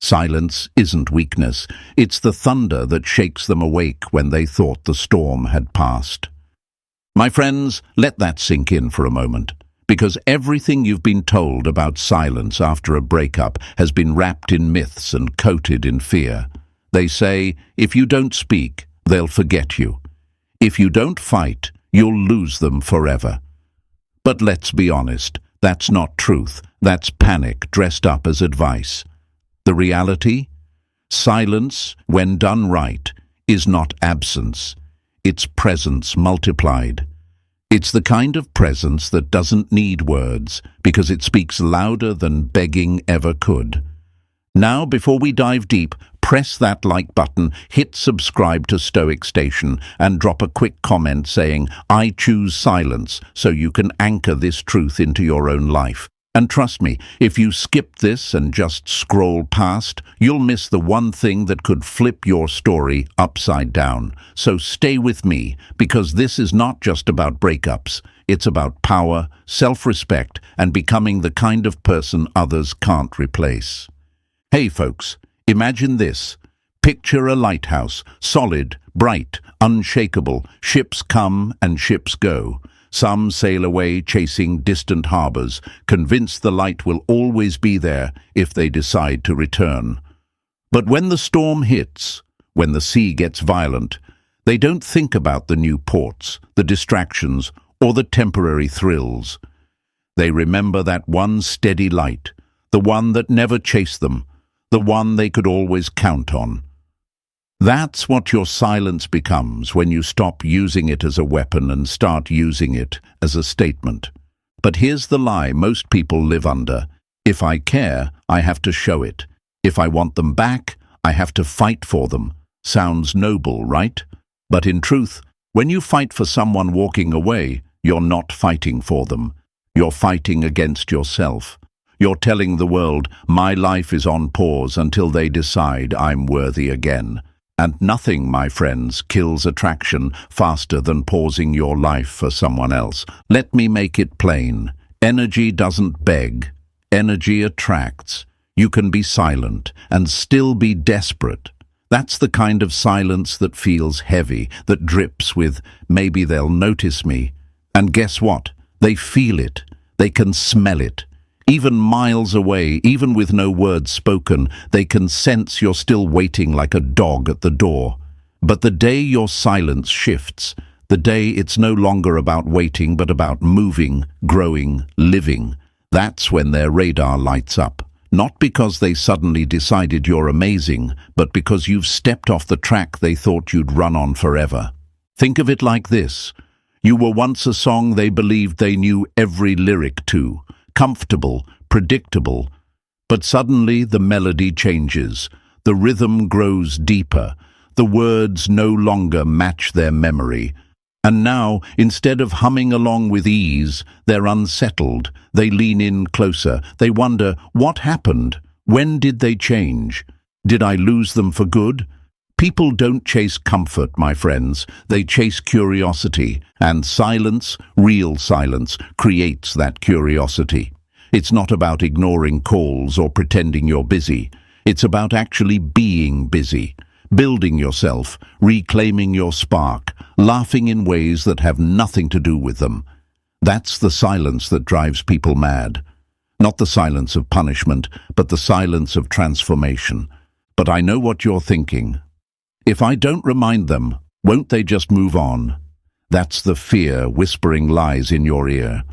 Silence isn't weakness. It's the thunder that shakes them awake when they thought the storm had passed. My friends, let that sink in for a moment, because everything you've been told about silence after a breakup has been wrapped in myths and coated in fear. They say, if you don't speak, they'll forget you. If you don't fight, you'll lose them forever. But let's be honest, that's not truth. That's panic dressed up as advice. The reality? Silence, when done right, is not absence. It's presence multiplied. It's the kind of presence that doesn't need words because it speaks louder than begging ever could. Now, before we dive deep, press that like button, hit subscribe to Stoic Station, and drop a quick comment saying, I choose silence, so you can anchor this truth into your own life. And trust me, if you skip this and just scroll past, you'll miss the one thing that could flip your story upside down. So stay with me, because this is not just about breakups. It's about power, self-respect, and becoming the kind of person others can't replace. Hey folks, imagine this. Picture a lighthouse, solid, bright, unshakable. Ships come and ships go. Some sail away chasing distant harbors, convinced the light will always be there if they decide to return. But when the storm hits, when the sea gets violent, they don't think about the new ports, the distractions, or the temporary thrills. They remember that one steady light, the one that never chased them, the one they could always count on. That's what your silence becomes when you stop using it as a weapon and start using it as a statement. But here's the lie most people live under. If I care, I have to show it. If I want them back, I have to fight for them. Sounds noble, right? But in truth, when you fight for someone walking away, you're not fighting for them. You're fighting against yourself. You're telling the world, my life is on pause until they decide I'm worthy again. And nothing, my friends, kills attraction faster than pausing your life for someone else. Let me make it plain. Energy doesn't beg. Energy attracts. You can be silent and still be desperate. That's the kind of silence that feels heavy, that drips with, maybe they'll notice me. And guess what? They feel it. They can smell it. Even miles away, even with no words spoken, they can sense you're still waiting like a dog at the door. But the day your silence shifts, the day it's no longer about waiting but about moving, growing, living, that's when their radar lights up. Not because they suddenly decided you're amazing, but because you've stepped off the track they thought you'd run on forever. Think of it like this. You were once a song they believed they knew every lyric to. Comfortable, predictable, but suddenly the melody changes, the rhythm grows deeper, the words no longer match their memory, and now, instead of humming along with ease, they're unsettled, they lean in closer, they wonder, what happened? When did they change? Did I lose them for good? People don't chase comfort, my friends, they chase curiosity, and silence, real silence, creates that curiosity. It's not about ignoring calls or pretending you're busy. It's about actually being busy, building yourself, reclaiming your spark, laughing in ways that have nothing to do with them. That's the silence that drives people mad. Not the silence of punishment, but the silence of transformation. But I know what you're thinking. If I don't remind them, won't they just move on? That's the fear whispering lies in your ear.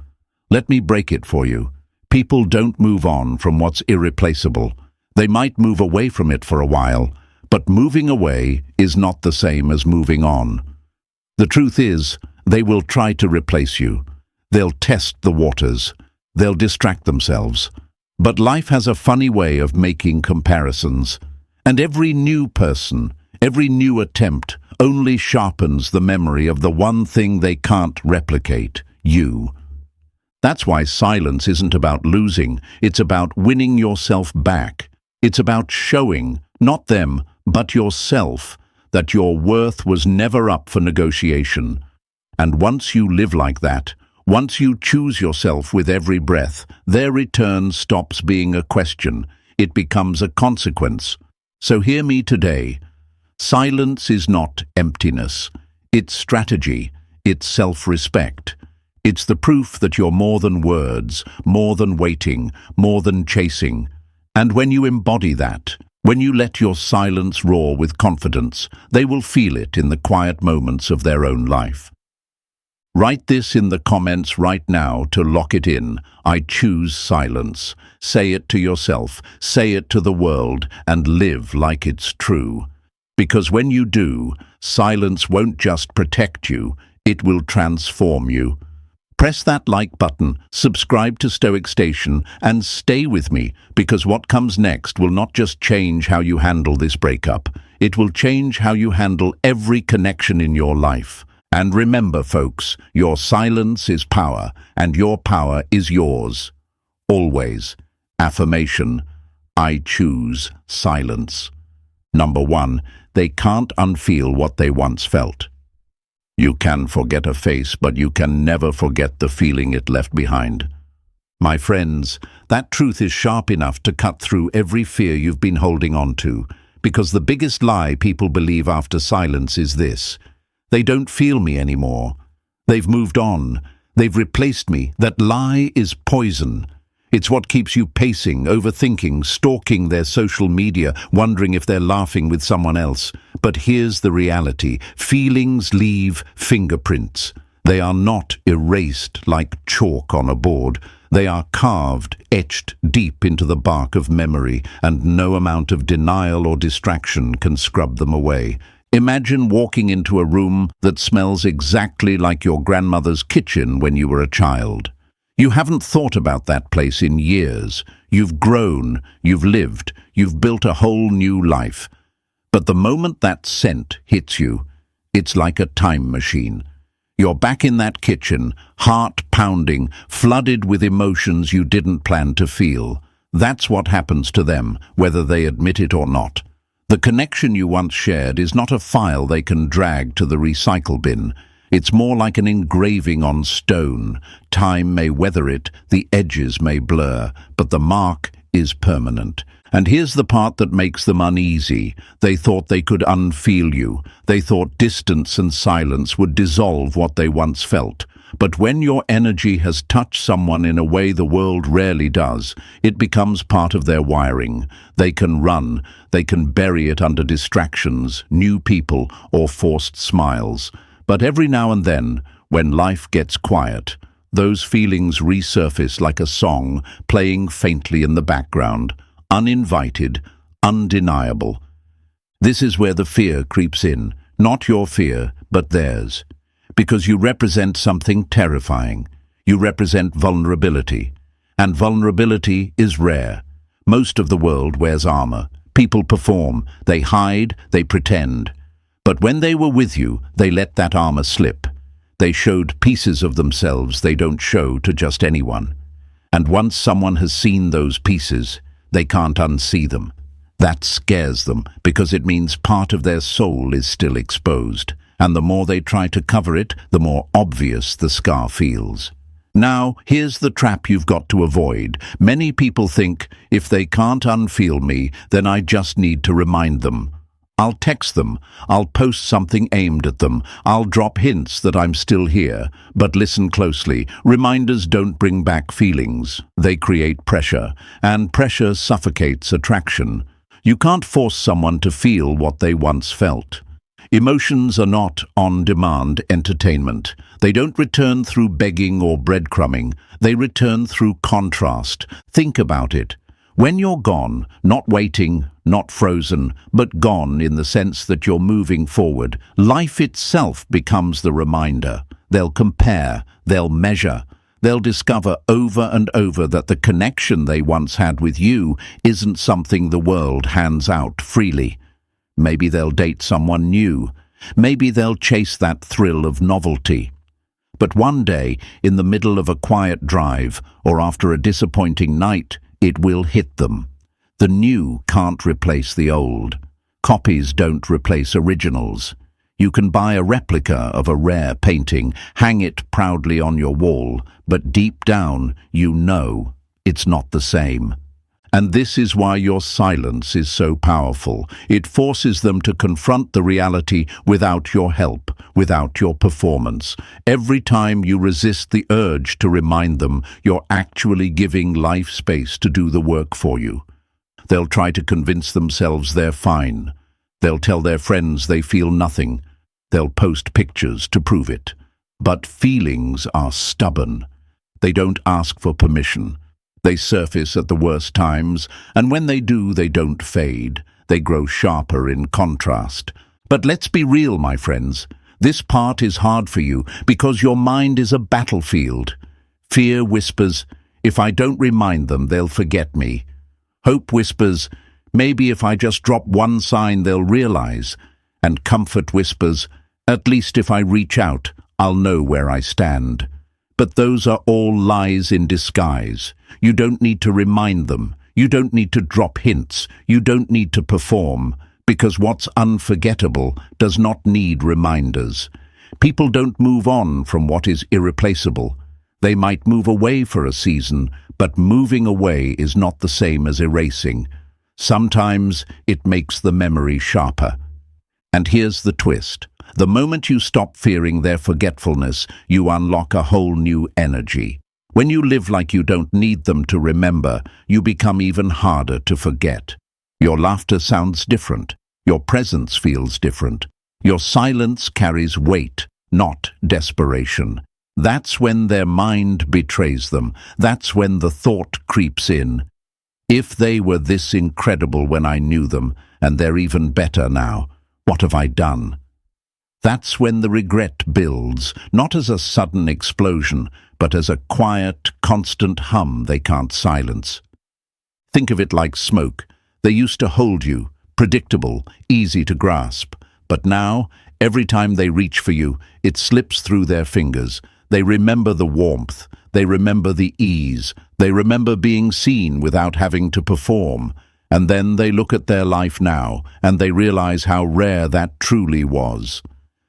Let me break it for you. People don't move on from what's irreplaceable. They might move away from it for a while, but moving away is not the same as moving on. The truth is, they will try to replace you. They'll test the waters. They'll distract themselves. But life has a funny way of making comparisons. And every new person, every new attempt only sharpens the memory of the one thing they can't replicate, you. That's why silence isn't about losing, it's about winning yourself back. It's about showing, not them, but yourself, that your worth was never up for negotiation. And once you live like that, once you choose yourself with every breath, their return stops being a question. it becomes a consequence. So hear me today. Silence is not emptiness. It's strategy. It's self-respect. It's the proof that you're more than words, more than waiting, more than chasing. And when you embody that, when you let your silence roar with confidence, they will feel it in the quiet moments of their own life. Write this in the comments right now to lock it in. I choose silence. Say it to yourself, say it to the world, and live like it's true. Because when you do, silence won't just protect you, it will transform you. Press that like button, subscribe to Stoic Station, and stay with me, because what comes next will not just change how you handle this breakup, it will change how you handle every connection in your life. And remember, folks, your silence is power, and your power is yours. Always. Affirmation. I choose silence. Number 1. They can't unfeel what they once felt. You can forget a face, but you can never forget the feeling it left behind. My friends, that truth is sharp enough to cut through every fear you've been holding on to, because the biggest lie people believe after silence is this: they don't feel me anymore. They've moved on. They've replaced me. That lie is poison. It's what keeps you pacing, overthinking, stalking their social media, wondering if they're laughing with someone else. But here's the reality. Feelings leave fingerprints. They are not erased like chalk on a board. They are carved, etched deep into the bark of memory, and no amount of denial or distraction can scrub them away. Imagine walking into a room that smells exactly like your grandmother's kitchen when you were a child. You haven't thought about that place in years. You've grown, you've lived, you've built a whole new life. But the moment that scent hits you, it's like a time machine. You're back in that kitchen, heart pounding, flooded with emotions you didn't plan to feel. That's what happens to them, whether they admit it or not. The connection you once shared is not a file they can drag to the recycle bin. It's more like an engraving on stone. Time may weather it, the edges may blur, but the mark is permanent. And here's the part that makes them uneasy. They thought they could unfeel you. They thought distance and silence would dissolve what they once felt. But when your energy has touched someone in a way the world rarely does, it becomes part of their wiring. They can run, they can bury it under distractions, new people, or forced smiles. But every now and then, when life gets quiet, those feelings resurface like a song playing faintly in the background, uninvited, undeniable. This is where the fear creeps in, not your fear, but theirs. Because you represent something terrifying. You represent vulnerability. And vulnerability is rare. Most of the world wears armor. People perform. They hide. They pretend. But when they were with you, they let that armor slip. They showed pieces of themselves they don't show to just anyone. And once someone has seen those pieces, they can't unsee them. That scares them because it means part of their soul is still exposed. And the more they try to cover it, the more obvious the scar feels. Now, here's the trap you've got to avoid. Many people think, if they can't unfeel me, then I just need to remind them. I'll text them. I'll post something aimed at them. I'll drop hints that I'm still here. But listen closely. Reminders don't bring back feelings. They create pressure. And pressure suffocates attraction. You can't force someone to feel what they once felt. Emotions are not on-demand entertainment. They don't return through begging or breadcrumbing. They return through contrast. Think about it. When you're gone, not waiting, not frozen, but gone in the sense that you're moving forward, life itself becomes the reminder. They'll compare, they'll measure, they'll discover over and over that the connection they once had with you isn't something the world hands out freely. Maybe they'll date someone new. Maybe they'll chase that thrill of novelty. But one day, in the middle of a quiet drive, or after a disappointing night, it will hit them. The new can't replace the old. Copies don't replace originals. You can buy a replica of a rare painting, hang it proudly on your wall, but deep down, you know it's not the same. And this is why your silence is so powerful. It forces them to confront the reality without your help, without your performance. Every time you resist the urge to remind them, you're actually giving life space to do the work for you. They'll try to convince themselves they're fine. They'll tell their friends they feel nothing. They'll post pictures to prove it. But feelings are stubborn. They don't ask for permission. They surface at the worst times, and when they do, they don't fade. They grow sharper in contrast. But let's be real, my friends. This part is hard for you because your mind is a battlefield. Fear whispers, if I don't remind them, they'll forget me. Hope whispers, maybe if I just drop one sign, they'll realize. And comfort whispers, at least if I reach out, I'll know where I stand. But those are all lies in disguise. You don't need to remind them. You don't need to drop hints. You don't need to perform, because what's unforgettable does not need reminders. People don't move on from what is irreplaceable. They might move away for a season, but moving away is not the same as erasing. Sometimes it makes the memory sharper. And here's the twist. The moment you stop fearing their forgetfulness, you unlock a whole new energy. When you live like you don't need them to remember, you become even harder to forget. Your laughter sounds different. Your presence feels different. Your silence carries weight, not desperation. That's when their mind betrays them. That's when the thought creeps in. If they were this incredible when I knew them, and they're even better now, what have I done? That's when the regret builds, not as a sudden explosion, but as a quiet, constant hum they can't silence. Think of it like smoke. They used to hold you, predictable, easy to grasp. But now, every time they reach for you, it slips through their fingers. They remember the warmth. They remember the ease. They remember being seen without having to perform. And then they look at their life now, and they realize how rare that truly was.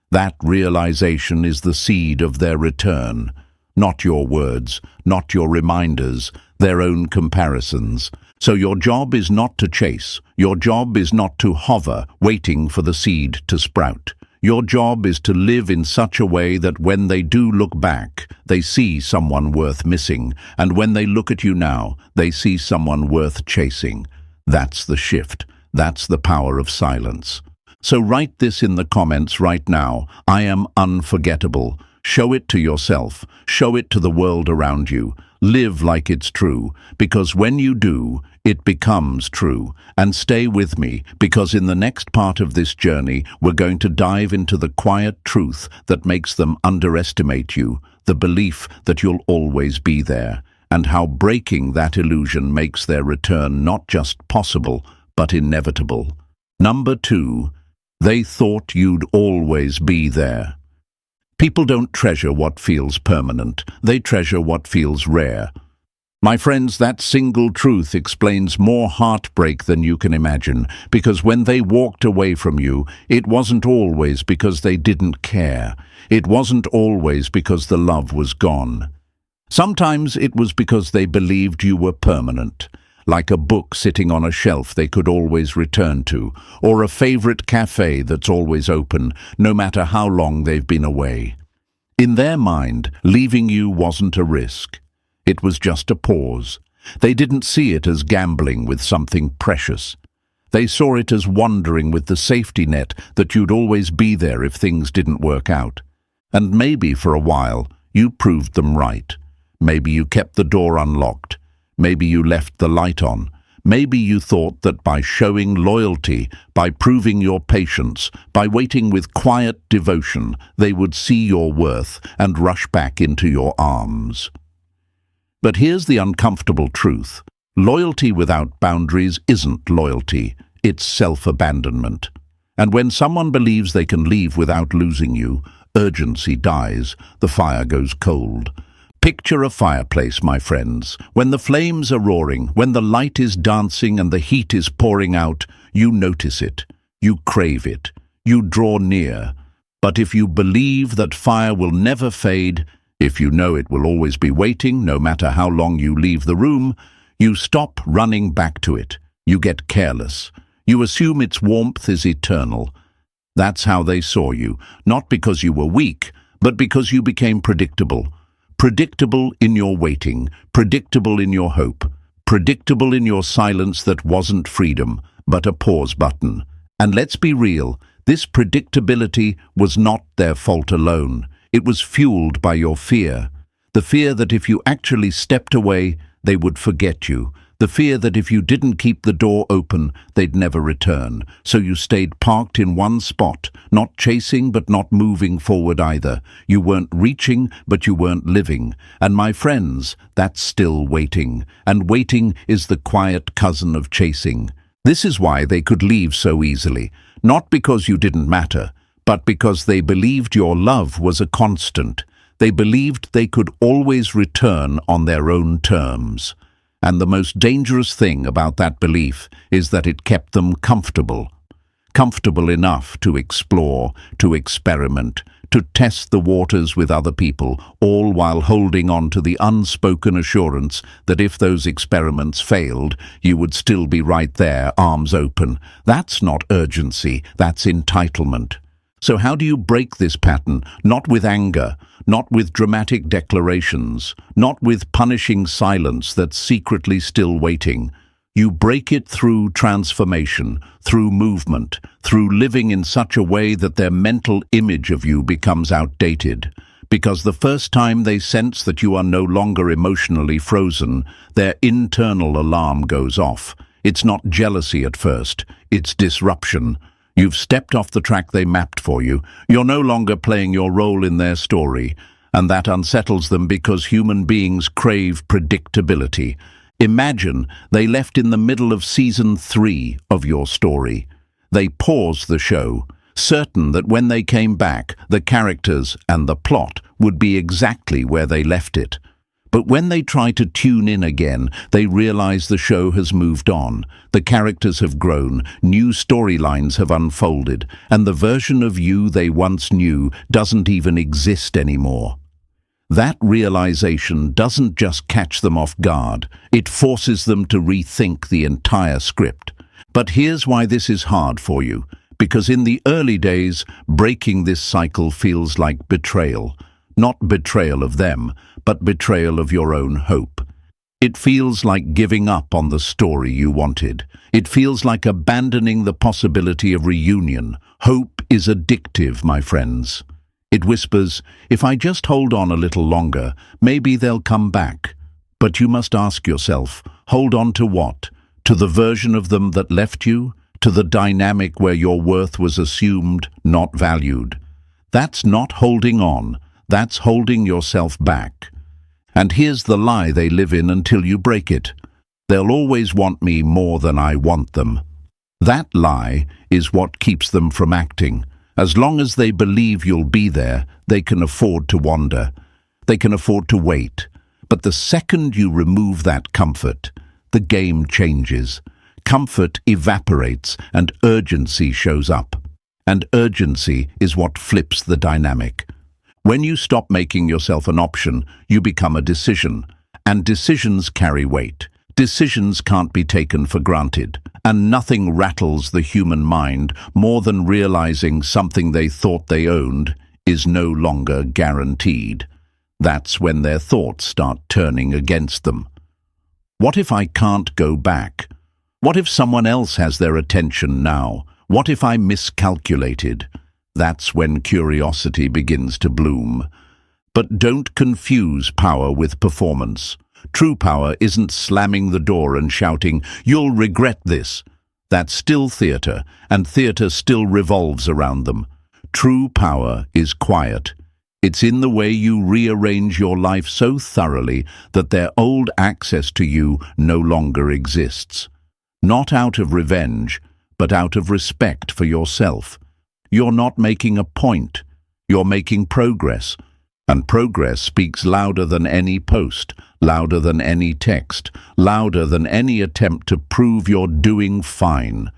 That realization is the seed of their return. Not your words, not your reminders, their own comparisons. So your job is not to chase. Your job is not to hover, waiting for the seed to sprout. Your job is to live in such a way that when they do look back, they see someone worth missing. And when they look at you now, they see someone worth chasing. That's the shift. That's the power of silence. So write this in the comments right now. I am unforgettable. Show it to yourself. Show it to the world around you. Live like it's true, because when you do, it becomes true. And stay with me, because in the next part of this journey, we're going to dive into the quiet truth that makes them underestimate you, the belief that you'll always be there, and how breaking that illusion makes their return not just possible, but inevitable. Number 2. They thought you'd always be there. People don't treasure what feels permanent. They treasure what feels rare. My friends, that single truth explains more heartbreak than you can imagine, because when they walked away from you, it wasn't always because they didn't care. It wasn't always because the love was gone. Sometimes it was because they believed you were permanent. Like a book sitting on a shelf they could always return to, or a favorite cafe that's always open, no matter how long they've been away. In their mind, leaving you wasn't a risk. It was just a pause. They didn't see it as gambling with something precious. They saw it as wandering with the safety net that you'd always be there if things didn't work out. And maybe for a while, you proved them right. Maybe you kept the door unlocked. Maybe you left the light on. Maybe you thought that by showing loyalty, by proving your patience, by waiting with quiet devotion, they would see your worth and rush back into your arms. But here's the uncomfortable truth. Loyalty without boundaries isn't loyalty. It's self-abandonment. And when someone believes they can leave without losing you, urgency dies, the fire goes cold. Picture a fireplace, my friends. When the flames are roaring, when the light is dancing and the heat is pouring out, you notice it. You crave it. You draw near. But if you believe that fire will never fade, if you know it will always be waiting, no matter how long you leave the room, You stop running back to it. You get careless. You assume its warmth is eternal. That's how they saw you, not because you were weak, but because you became predictable. Predictable in your waiting, predictable in your hope, predictable in your silence that wasn't freedom, but a pause button. And let's be real, this predictability was not their fault alone. It was fueled by your fear. The fear that if you actually stepped away, they would forget you. The fear that if you didn't keep the door open, they'd never return. So you stayed parked in one spot, not chasing but not moving forward either. You weren't reaching, but you weren't living. And my friends, that's still waiting. And waiting is the quiet cousin of chasing. This is why they could leave so easily. Not because you didn't matter, but because they believed your love was a constant. They believed they could always return on their own terms. And the most dangerous thing about that belief is that it kept them comfortable. Comfortable enough to explore, to experiment, to test the waters with other people, all while holding on to the unspoken assurance that if those experiments failed, you would still be right there, arms open. That's not urgency, that's entitlement. So how do you break this pattern? Not with anger, not with dramatic declarations, not with punishing silence that's secretly still waiting. You break it through transformation, through movement, through living in such a way that their mental image of you becomes outdated. Because the first time they sense that you are no longer emotionally frozen, their internal alarm goes off. It's not jealousy at first, it's disruption. You've stepped off the track they mapped for you. You're no longer playing your role in their story, and that unsettles them because human beings crave predictability. Imagine they left in the middle of season 3 of your story. They paused the show, certain that when they came back, the characters and the plot would be exactly where they left it. But when they try to tune in again, they realize the show has moved on. The characters have grown, new storylines have unfolded, and the version of you they once knew doesn't even exist anymore. That realization doesn't just catch them off guard, it forces them to rethink the entire script. But here's why this is hard for you. Because in the early days, breaking this cycle feels like betrayal. Not betrayal of them, but betrayal of your own hope. It feels like giving up on the story you wanted. It feels like abandoning the possibility of reunion. Hope is addictive, my friends. It whispers, if I just hold on a little longer, maybe they'll come back. But you must ask yourself, hold on to what? To the version of them that left you? To the dynamic where your worth was assumed, not valued? That's not holding on. That's holding yourself back. And here's the lie they live in until you break it. They'll always want me more than I want them. That lie is what keeps them from acting. As long as they believe you'll be there, they can afford to wander. They can afford to wait. But the second you remove that comfort, the game changes. Comfort evaporates and urgency shows up. And urgency is what flips the dynamic. When you stop making yourself an option, you become a decision. And decisions carry weight. Decisions can't be taken for granted. And nothing rattles the human mind more than realizing something they thought they owned is no longer guaranteed. That's when their thoughts start turning against them. What if I can't go back? What if someone else has their attention now? What if I miscalculated? That's when curiosity begins to bloom. But don't confuse power with performance. True power isn't slamming the door and shouting, "You'll regret this." That's still theatre, and theatre still revolves around them. True power is quiet. It's in the way you rearrange your life so thoroughly that their old access to you no longer exists. Not out of revenge, but out of respect for yourself. You're not making a point. You're making progress. And progress speaks louder than any post, louder than any text, louder than any attempt to prove you're doing fine.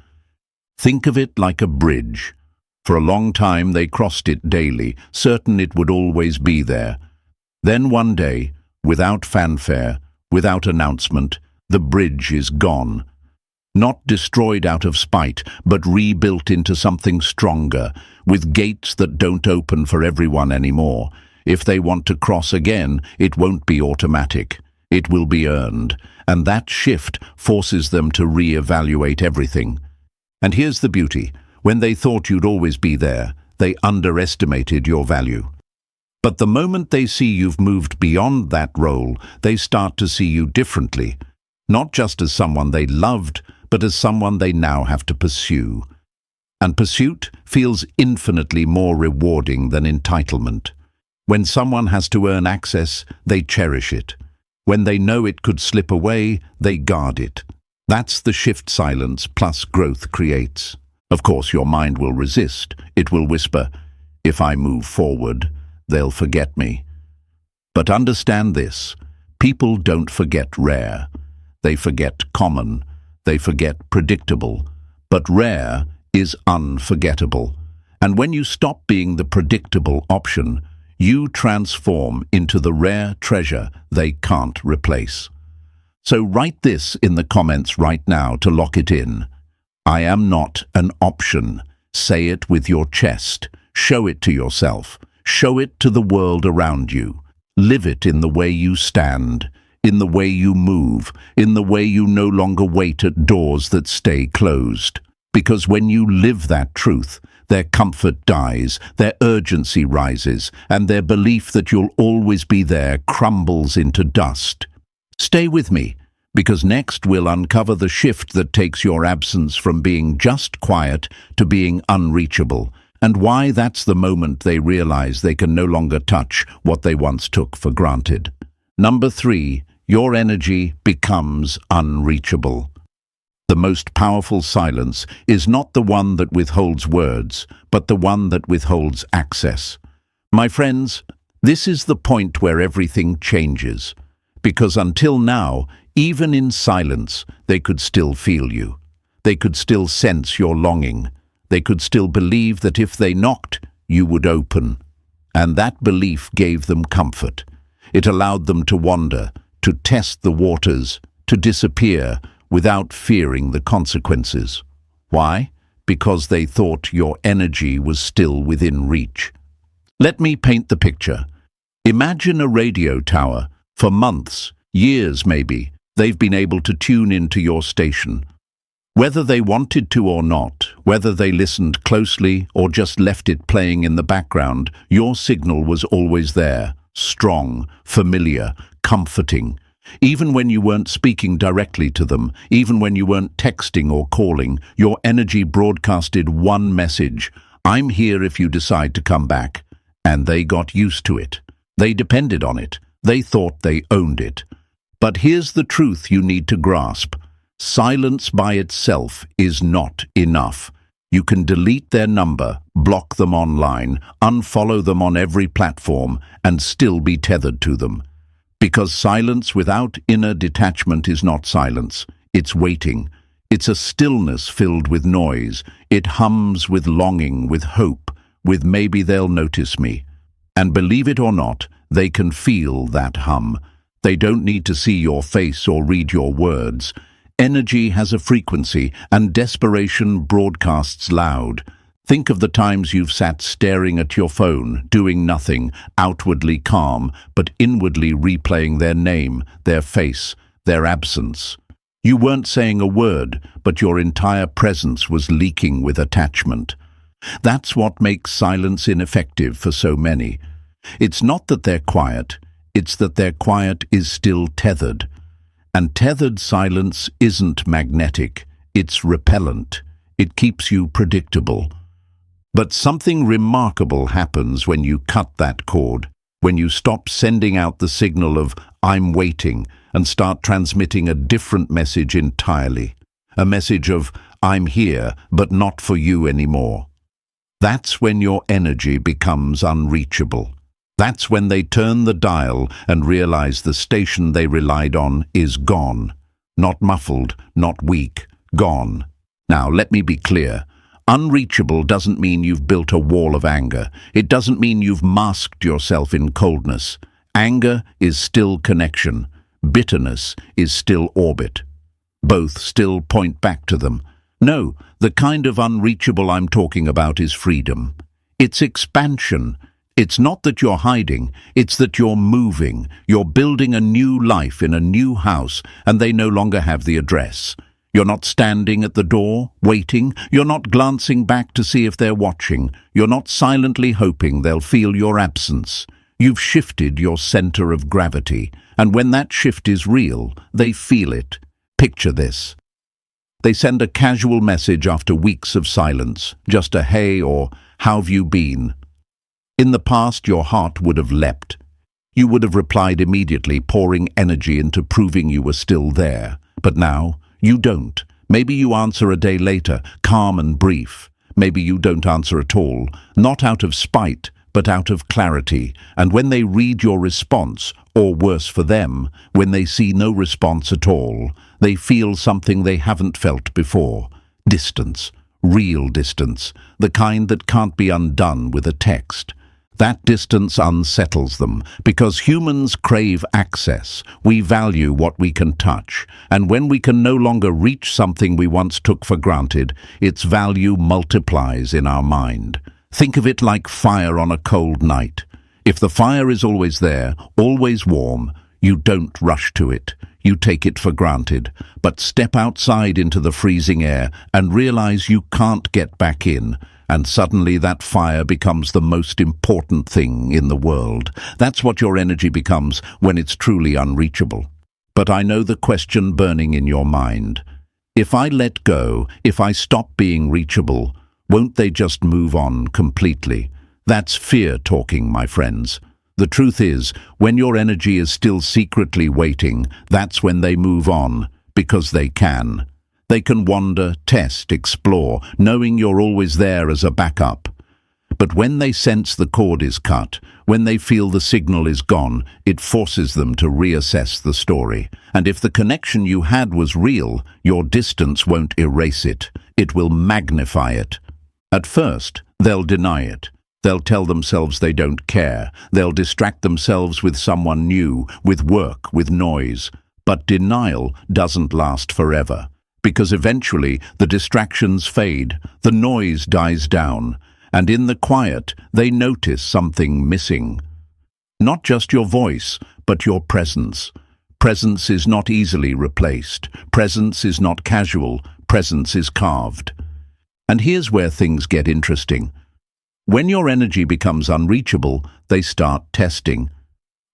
Think of it like a bridge. For a long time they crossed it daily, certain it would always be there. Then one day, without fanfare, without announcement, The bridge is gone. Not destroyed out of spite, but rebuilt into something stronger, with gates that don't open for everyone anymore. If they want to cross again, it won't be automatic. It will be earned, and that shift forces them to re-evaluate everything. And here's the beauty. When they thought you'd always be there, they underestimated your value. But the moment they see you've moved beyond that role, they start to see you differently, not just as someone they loved, but as someone they now have to pursue. And pursuit feels infinitely more rewarding than entitlement. When someone has to earn access, they cherish it. When they know it could slip away, they guard it. That's the shift silence plus growth creates. Of course, your mind will resist. It will whisper, "If I move forward, they'll forget me." But understand this, people don't forget rare. They forget common. They forget predictable. But rare is unforgettable. And when you stop being the predictable option, you transform into the rare treasure they can't replace. So write this in the comments right now to lock it in. I am not an option. Say it with your chest. Show it to yourself. Show it to the world around you. Live it in the way you stand, in the way you move, in the way you no longer wait at doors that stay closed. Because when you live that truth, their comfort dies, their urgency rises, and their belief that you'll always be there crumbles into dust. Stay with me, because next we'll uncover the shift that takes your absence from being just quiet to being unreachable, and why that's the moment they realize they can no longer touch what they once took for granted. Number 3, your energy becomes unreachable. The most powerful silence is not the one that withholds words, but the one that withholds access. My friends, this is the point where everything changes. Because until now, even in silence, they could still feel you. They could still sense your longing. They could still believe that if they knocked, you would open. And that belief gave them comfort. It allowed them to wander, to test the waters, to disappear, without fearing the consequences. Why? Because they thought your energy was still within reach. Let me paint the picture. Imagine a radio tower. For months, years maybe, they've been able to tune into your station. Whether they wanted to or not, whether they listened closely or just left it playing in the background, your signal was always there, strong, familiar, comforting. Even when you weren't speaking directly to them, even when you weren't texting or calling, your energy broadcasted one message: I'm here if you decide to come back. And they got used to it. They depended on it. They thought they owned it. But here's the truth you need to grasp. Silence by itself is not enough. You can delete their number, block them online, unfollow them on every platform, and still be tethered to them. Because silence without inner detachment is not silence. It's waiting. It's a stillness filled with noise. It hums with longing, with hope, with maybe they'll notice me. And believe it or not, they can feel that hum. They don't need to see your face or read your words. Energy has a frequency, and desperation broadcasts loud. Think of the times you've sat staring at your phone, doing nothing, outwardly calm, but inwardly replaying their name, their face, their absence. You weren't saying a word, but your entire presence was leaking with attachment. That's what makes silence ineffective for so many. It's not that they're quiet, it's that their quiet is still tethered. And tethered silence isn't magnetic, it's repellent. It keeps you predictable. But something remarkable happens when you cut that cord, when you stop sending out the signal of "I'm waiting" and start transmitting a different message entirely. A message of "I'm here, but not for you anymore." That's when your energy becomes unreachable. That's when they turn the dial and realize the station they relied on is gone. Not muffled, not weak, gone. Now, let me be clear. Unreachable doesn't mean you've built a wall of anger. It doesn't mean you've masked yourself in coldness. Anger is still connection. bitterness is still orbit. Both still point back to them. No, the kind of unreachable I'm talking about is freedom. It's expansion. It's not that you're hiding, it's that you're moving. You're building a new life in a new house, and they no longer have the address. You're not standing at the door, waiting. You're not glancing back to see if they're watching. You're not silently hoping they'll feel your absence. You've shifted your center of gravity, and when that shift is real, they feel it. Picture this. They send a casual message after weeks of silence, just a hey or how've you been? In the past, your heart would have leapt. You would have replied immediately, pouring energy into proving you were still there. But now, you don't. Maybe you answer a day later, calm and brief. Maybe you don't answer at all, not out of spite, but out of clarity. And when they read your response, or worse for them, when they see no response at all, they feel something they haven't felt before. Distance. Real distance. The kind that can't be undone with a text. That distance unsettles them, because humans crave access. We value what we can touch, and when we can no longer reach something we once took for granted, its value multiplies in our mind. Think of it like fire on a cold night. If the fire is always there, always warm, you don't rush to it. You take it for granted, but step outside into the freezing air and realize you can't get back in. And suddenly that fire becomes the most important thing in the world. That's what your energy becomes when it's truly unreachable. But I know the question burning in your mind. If I let go, if I stop being reachable, won't they just move on completely? That's fear talking, my friends. The truth is, when your energy is still secretly waiting, that's when they move on, because they can. They can wander, test, explore, knowing you're always there as a backup. But when they sense the cord is cut, when they feel the signal is gone, it forces them to reassess the story. And if the connection you had was real, your distance won't erase it. It will magnify it. At first, they'll deny it. They'll tell themselves they don't care. They'll distract themselves with someone new, with work, with noise. But denial doesn't last forever. Because eventually the distractions fade, the noise dies down, and in the quiet they notice something missing. Not just your voice, but your presence. Presence is not easily replaced. Presence is not casual. Presence is carved. And here's where things get interesting. When your energy becomes unreachable, they start testing.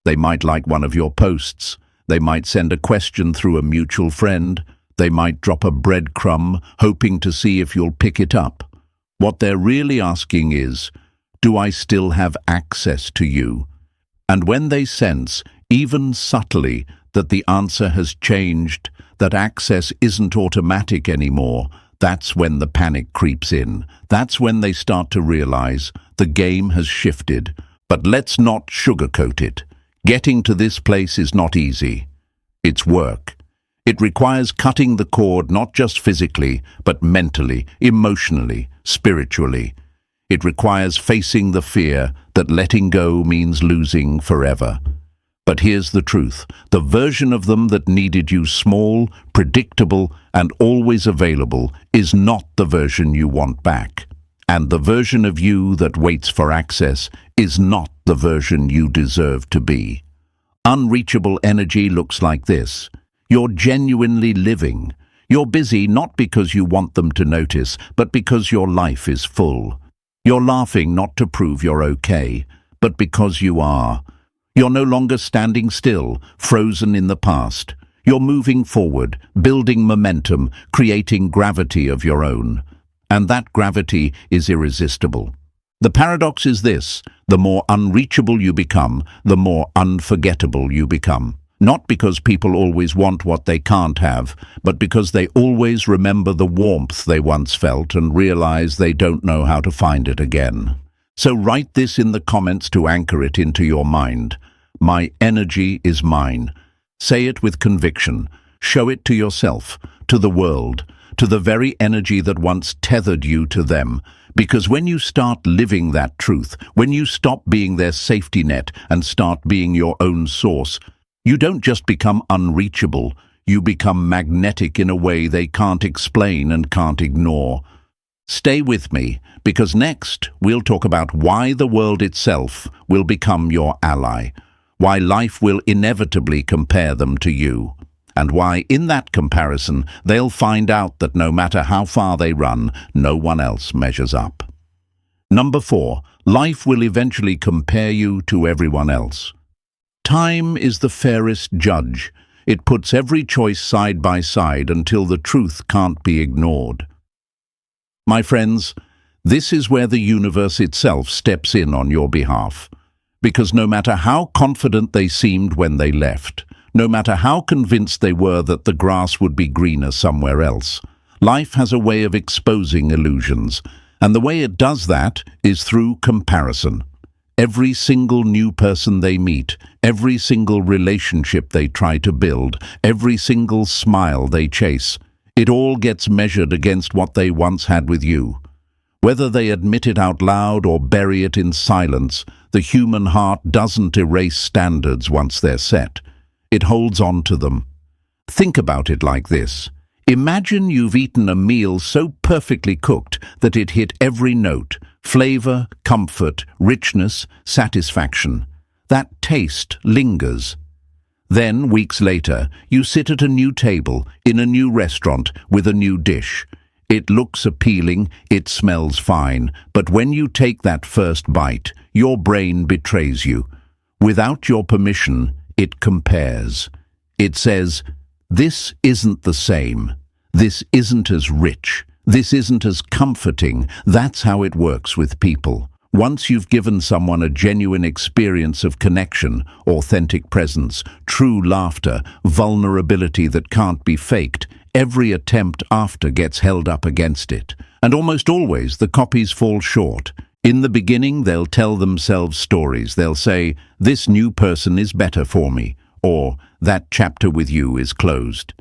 They might like one of your posts. They might send a question through a mutual friend. They might drop a breadcrumb, hoping to see if you'll pick it up. What they're really asking is, do I still have access to you? And when they sense, even subtly, that the answer has changed, that access isn't automatic anymore, that's when the panic creeps in. That's when they start to realize the game has shifted. But let's not sugarcoat it. Getting to this place is not easy. It's work. It requires cutting the cord not just physically, but mentally, emotionally, spiritually. It requires facing the fear that letting go means losing forever. But here's the truth. The version of them that needed you small, predictable, and always available is not the version you want back. And the version of you that waits for access is not the version you deserve to be. Unreachable energy looks like this. You're genuinely living. You're busy not because you want them to notice, but because your life is full. You're laughing not to prove you're okay, but because you are. You're no longer standing still, frozen in the past. You're moving forward, building momentum, creating gravity of your own. And that gravity is irresistible. The paradox is this: the more unreachable you become, the more unforgettable you become. Not because people always want what they can't have, but because they always remember the warmth they once felt and realize they don't know how to find it again. So write this in the comments to anchor it into your mind. My energy is mine. Say it with conviction. Show it to yourself, to the world, to the very energy that once tethered you to them. Because when you start living that truth, when you stop being their safety net and start being your own source, You don't just become unreachable, you become magnetic in a way they can't explain and can't ignore. Stay with me, because next we'll talk about why the world itself will become your ally, why life will inevitably compare them to you, and why in that comparison they'll find out that no matter how far they run, no one else measures up. Number 4, life will eventually compare you to everyone else. Time is the fairest judge. It puts every choice side by side until the truth can't be ignored. My friends, this is where the universe itself steps in on your behalf. Because no matter how confident they seemed when they left, no matter how convinced they were that the grass would be greener somewhere else, life has a way of exposing illusions, and the way it does that is through comparison. Every single new person they meet, every single relationship they try to build, every single smile they chase, it all gets measured against what they once had with you. Whether they admit it out loud or bury it in silence, the human heart doesn't erase standards once they're set. It holds on to them. Think about it like this. Imagine you've eaten a meal so perfectly cooked that it hit every note: flavor, comfort, richness, satisfaction. That taste lingers. Then, weeks later, you sit at a new table, in a new restaurant, with a new dish. It looks appealing, it smells fine, but when you take that first bite, your brain betrays you. Without your permission, it compares. It says, "This isn't the same. This isn't as rich. This isn't as comforting." That's how it works with people. Once you've given someone a genuine experience of connection, authentic presence, true laughter, vulnerability that can't be faked, every attempt after gets held up against it. And almost always the copies fall short. In the beginning, they'll tell themselves stories. They'll say, "This new person is better for me," or "That chapter with you is closed."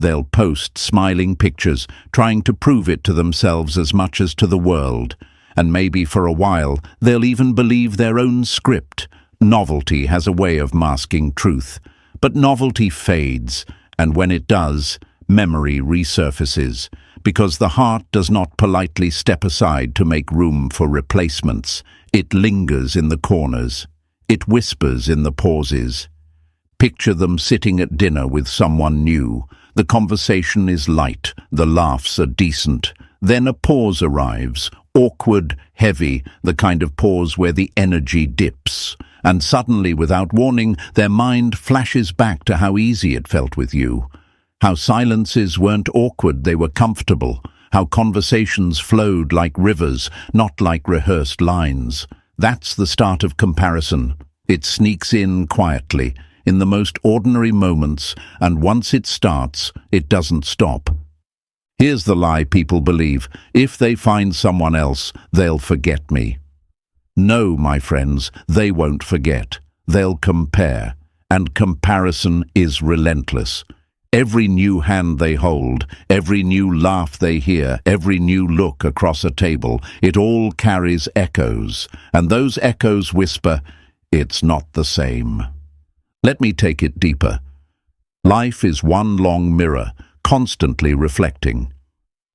They'll post smiling pictures, trying to prove it to themselves as much as to the world. And maybe for a while, they'll even believe their own script. Novelty has a way of masking truth. But novelty fades, and when it does, memory resurfaces, because the heart does not politely step aside to make room for replacements. It lingers in the corners. It whispers in the pauses. Picture them sitting at dinner with someone new. The conversation is light, the laughs are decent. Then a pause arrives, awkward, heavy, the kind of pause where the energy dips. And suddenly, without warning, their mind flashes back to how easy it felt with you. How silences weren't awkward, they were comfortable. How conversations flowed like rivers, not like rehearsed lines. That's the start of comparison. It sneaks in quietly, in the most ordinary moments, and once it starts, it doesn't stop. Here's the lie people believe: if they find someone else, they'll forget me. No, my friends, they won't forget. They'll compare, and comparison is relentless. Every new hand they hold, every new laugh they hear, every new look across a table, it all carries echoes, and those echoes whisper, "It's not the same." Let me take it deeper. Life is one long mirror, constantly reflecting.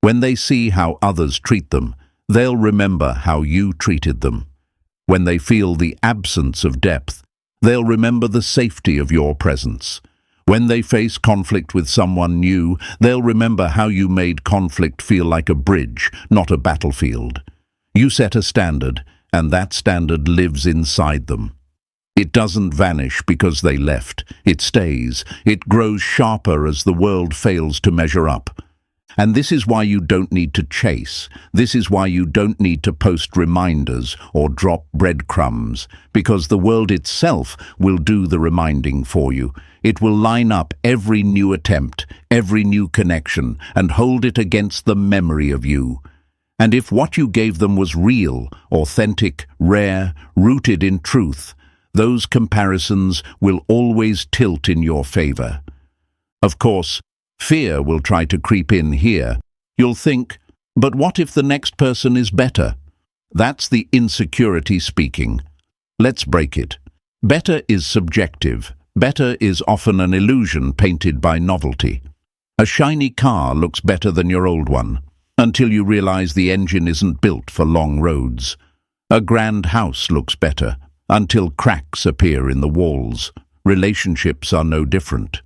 When they see how others treat them, they'll remember how you treated them. When they feel the absence of depth, they'll remember the safety of your presence. When they face conflict with someone new, they'll remember how you made conflict feel like a bridge, not a battlefield. You set a standard, and that standard lives inside them. It doesn't vanish because they left. It stays. It grows sharper as the world fails to measure up. And this is why you don't need to chase. This is why you don't need to post reminders or drop breadcrumbs, because the world itself will do the reminding for you. It will line up every new attempt, every new connection, and hold it against the memory of you. And if what you gave them was real, authentic, rare, rooted in truth, those comparisons will always tilt in your favor. Of course, fear will try to creep in here. You'll think, but what if the next person is better? That's the insecurity speaking. Let's break it. Better is subjective. Better is often an illusion painted by novelty. A shiny car looks better than your old one, until you realize the engine isn't built for long roads. A grand house looks better, until cracks appear in the walls. Relationships are no different.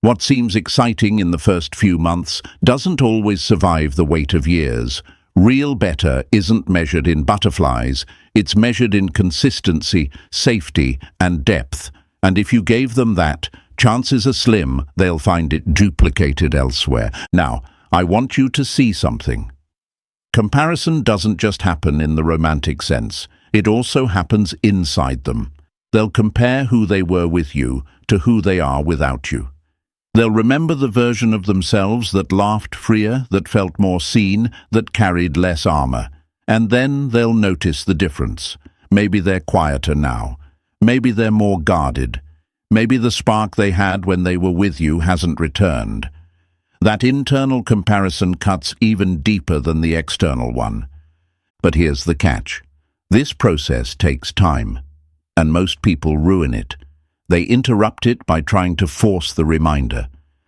What seems exciting in the first few months doesn't always survive the weight of years. Real better isn't measured in butterflies, it's measured in consistency, safety, and depth. And if you gave them that, chances are slim they'll find it duplicated elsewhere. Now, I want you to see something. Comparison doesn't just happen in the romantic sense, it also happens inside them. They'll compare who they were with you to who they are without you. They'll remember the version of themselves that laughed freer, that felt more seen, that carried less armor. And then they'll notice the difference. Maybe they're quieter now. Maybe they're more guarded. Maybe the spark they had when they were with you hasn't returned. That internal comparison cuts even deeper than the external one. But here's the catch. This process takes time, and most people ruin it. They interrupt it by trying to force the reminder.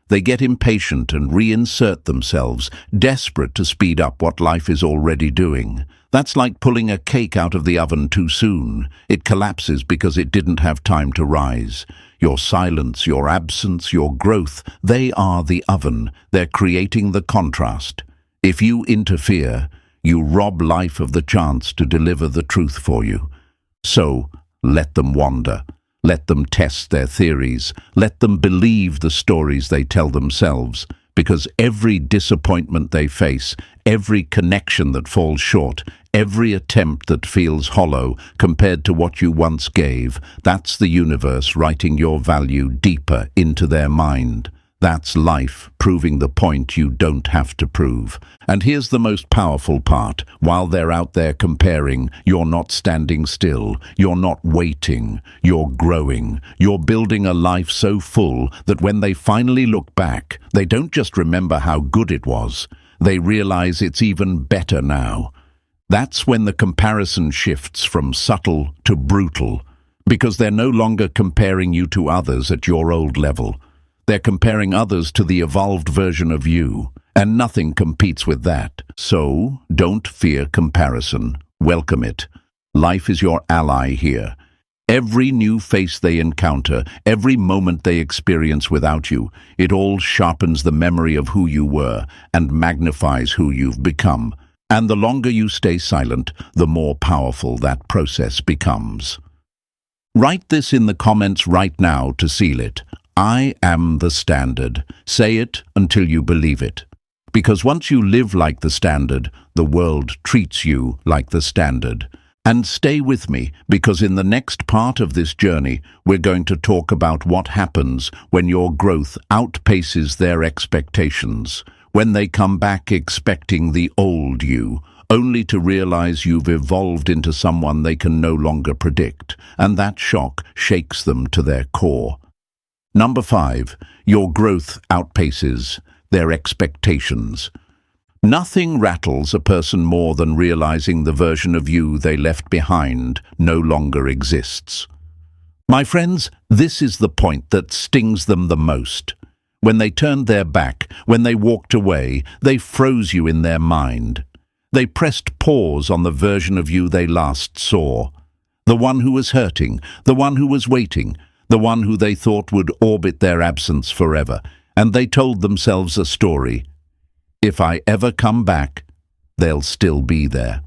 They get impatient and reinsert themselves, desperate to speed up what life is already doing. That's like pulling a cake out of the oven too soon. It collapses because it didn't have time to rise. Your silence, your absence, your growth, they are the oven. They're creating the contrast. If you interfere, you rob life of the chance to deliver the truth for you. So, let them wander. Let them test their theories. Let them believe the stories they tell themselves, because every disappointment they face, every connection that falls short, every attempt that feels hollow compared to what you once gave, that's the universe writing your value deeper into their mind. That's life proving the point you don't have to prove. And here's the most powerful part. While they're out there comparing, you're not standing still. You're not waiting. You're growing. You're building a life so full that when they finally look back, they don't just remember how good it was. They realize it's even better now. That's when the comparison shifts from subtle to brutal, because they're no longer comparing you to others at your old level. They're comparing others to the evolved version of you, and nothing competes with that. So, don't fear comparison. Welcome it. Life is your ally here. Every new face they encounter, every moment they experience without you, it all sharpens the memory of who you were and magnifies who you've become. And the longer you stay silent, the more powerful that process becomes. Write this in the comments right now to seal it. I am the standard. Say it until you believe it. Because once you live like the standard, the world treats you like the standard. And stay with me, because in the next part of this journey, we're going to talk about what happens when your growth outpaces their expectations. When they come back expecting the old you, only to realize you've evolved into someone they can no longer predict. And that shock shakes them to their core. Number 5, your growth outpaces their expectations. Nothing rattles a person more than realizing the version of you they left behind no longer exists. My friends, this is the point that stings them the most. When they turned their back, when they walked away, they froze you in their mind. They pressed pause on the version of you they last saw. The one who was hurting, the one who was waiting, the one who they thought would orbit their absence forever, and they told themselves a story. If I ever come back, they'll still be there.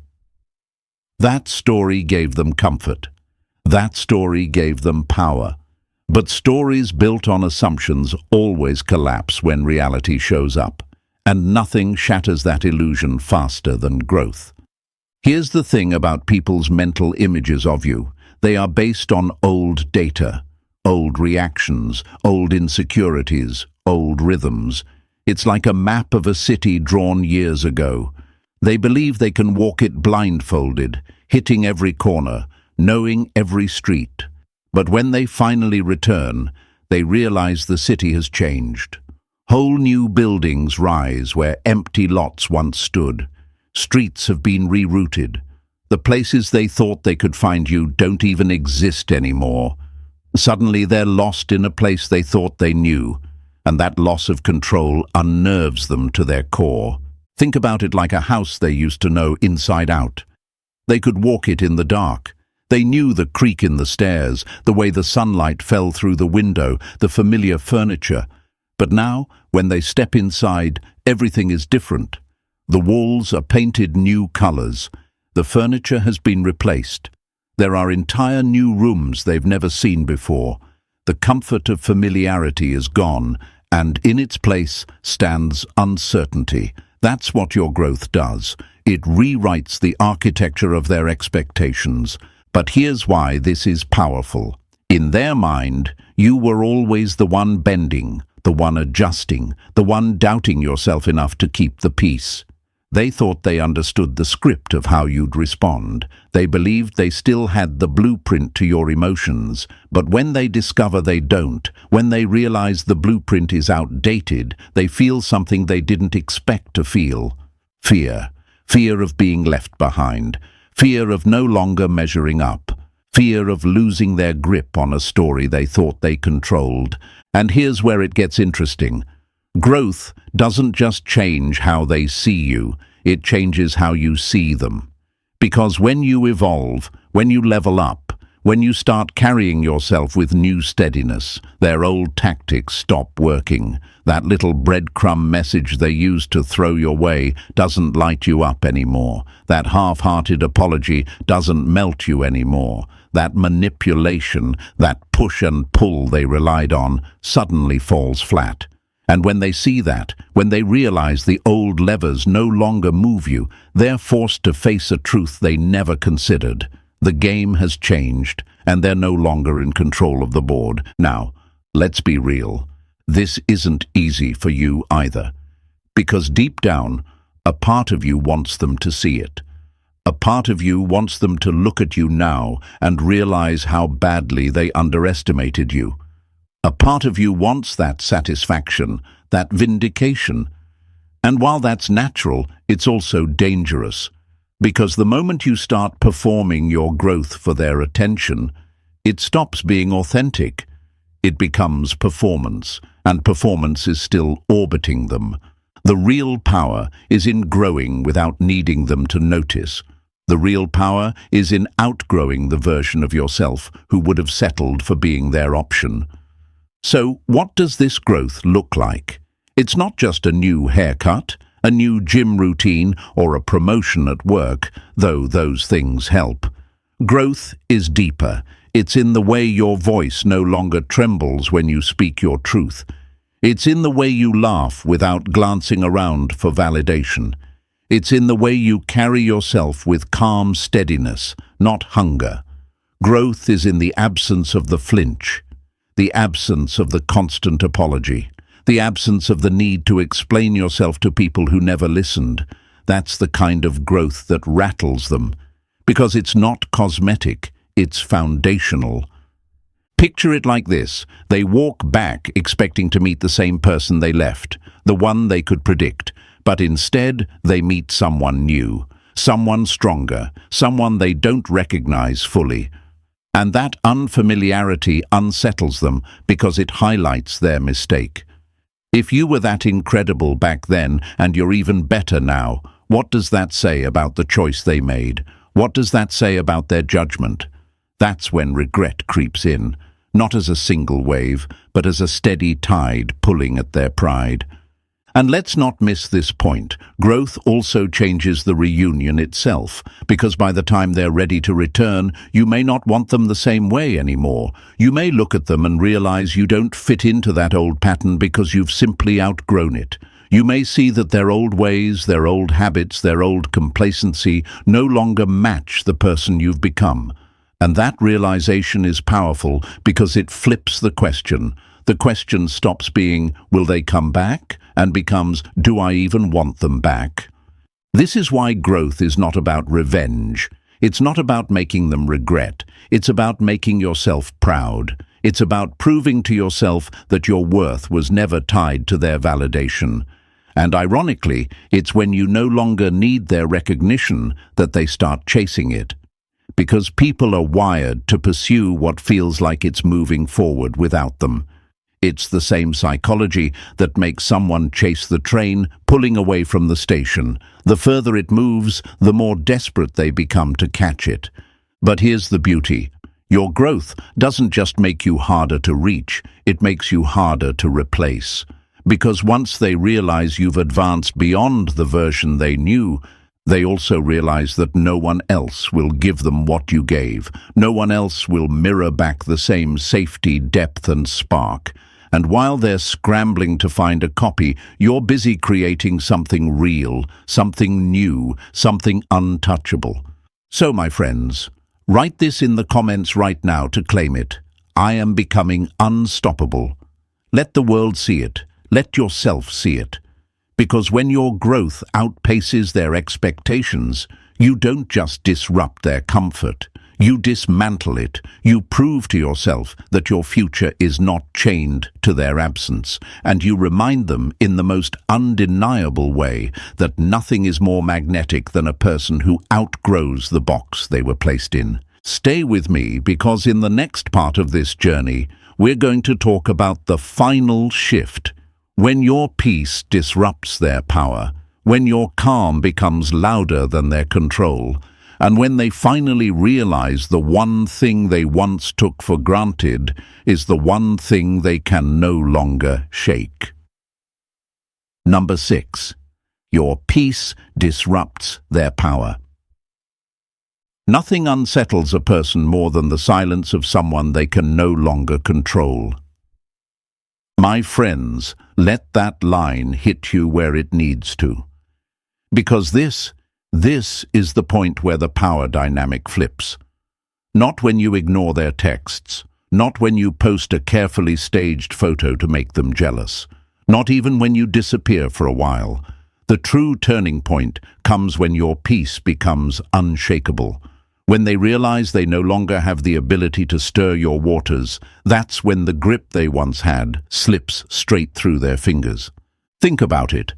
That story gave them comfort. That story gave them power. But stories built on assumptions always collapse when reality shows up, and nothing shatters that illusion faster than growth. Here's the thing about people's mental images of you. They are based on old data. Old reactions, old insecurities, old rhythms. It's like a map of a city drawn years ago. They believe they can walk it blindfolded, hitting every corner, knowing every street. But when they finally return, they realize the city has changed. Whole new buildings rise where empty lots once stood. Streets have been rerouted. The places they thought they could find you don't even exist anymore. Suddenly they're lost in a place they thought they knew, and that loss of control unnerves them to their core. Think about it like a house they used to know inside out. They could walk it in the dark. They knew the creak in the stairs, the way the sunlight fell through the window, the familiar furniture. But now, when they step inside, everything is different. The walls are painted new colors. The furniture has been replaced. There are entire new rooms they've never seen before. The comfort of familiarity is gone, and in its place stands uncertainty. That's what your growth does. It rewrites the architecture of their expectations. But here's why this is powerful. In their mind, you were always the one bending, the one adjusting, the one doubting yourself enough to keep the peace. They thought they understood the script of how you'd respond. They believed they still had the blueprint to your emotions. But when they discover they don't, when they realize the blueprint is outdated, they feel something they didn't expect to feel. Fear. Fear of being left behind. Fear of no longer measuring up. Fear of losing their grip on a story they thought they controlled. And here's where it gets interesting. Growth doesn't just change how they see you, it changes how you see them. Because when you evolve, when you level up, when you start carrying yourself with new steadiness, their old tactics stop working. That little breadcrumb message they used to throw your way doesn't light you up anymore. That half-hearted apology doesn't melt you anymore. That manipulation, that push and pull they relied on, suddenly falls flat. And when they see that, when they realize the old levers no longer move you, they're forced to face a truth they never considered. The game has changed, and they're no longer in control of the board. Now, let's be real. This isn't easy for you either. Because deep down, a part of you wants them to see it. A part of you wants them to look at you now and realize how badly they underestimated you. A part of you wants that satisfaction, that vindication. And while that's natural, it's also dangerous. Because the moment you start performing your growth for their attention, it stops being authentic. It becomes performance, and performance is still orbiting them. The real power is in growing without needing them to notice. The real power is in outgrowing the version of yourself who would have settled for being their option. So, what does this growth look like? It's not just a new haircut, a new gym routine, or a promotion at work, though those things help. Growth is deeper. It's in the way your voice no longer trembles when you speak your truth. It's in the way you laugh without glancing around for validation. It's in the way you carry yourself with calm steadiness, not hunger. Growth is in the absence of the flinch, the absence of the constant apology, the absence of the need to explain yourself to people who never listened. That's the kind of growth that rattles them, because it's not cosmetic, it's foundational. Picture it like this. They walk back expecting to meet the same person they left, the one they could predict, but instead they meet someone new, someone stronger, someone they don't recognize fully. And that unfamiliarity unsettles them because it highlights their mistake. If you were that incredible back then and you're even better now, what does that say about the choice they made? What does that say about their judgment? That's when regret creeps in, not as a single wave, but as a steady tide pulling at their pride. And let's not miss this point. Growth also changes the reunion itself, because by the time they're ready to return, you may not want them the same way anymore. You may look at them and realize you don't fit into that old pattern because you've simply outgrown it. You may see that their old ways, their old habits, their old complacency no longer match the person you've become. And that realization is powerful because it flips the question. The question stops being, will they come back? And becomes, do I even want them back? This is why growth is not about revenge. It's not about making them regret. It's about making yourself proud. It's about proving to yourself that your worth was never tied to their validation. And ironically, it's when you no longer need their recognition that they start chasing it. because people are wired to pursue what feels like it's moving forward without them. It's the same psychology that makes someone chase the train pulling away from the station. The further it moves, the more desperate they become to catch it. But here's the beauty. Your growth doesn't just make you harder to reach, it makes you harder to replace. Because once they realize you've advanced beyond the version they knew, they also realize that no one else will give them what you gave. No one else will mirror back the same safety, depth, and spark. And while they're scrambling to find a copy, you're busy creating something real, something new, something untouchable. So, my friends, write this in the comments right now to claim it. I am becoming unstoppable. Let the world see it. Let yourself see it. Because when your growth outpaces their expectations, you don't just disrupt their comfort. You dismantle it. You prove to yourself that your future is not chained to their absence, and you remind them in the most undeniable way that nothing is more magnetic than a person who outgrows the box they were placed in. Stay with me, because in the next part of this journey, we're going to talk about the final shift. When your peace disrupts their power, when your calm becomes louder than their control, and when they finally realize the one thing they once took for granted is the one thing they can no longer shake. Number 6. Your peace disrupts their power. Nothing unsettles a person more than the silence of someone they can no longer control. My friends, let that line hit you where it needs to. Because this is the point where the power dynamic flips. Not when you ignore their texts, not when you post a carefully staged photo to make them jealous, not even when you disappear for a while. The true turning point comes when your peace becomes unshakable. When they realize they no longer have the ability to stir your waters, that's when the grip they once had slips straight through their fingers. Think about it.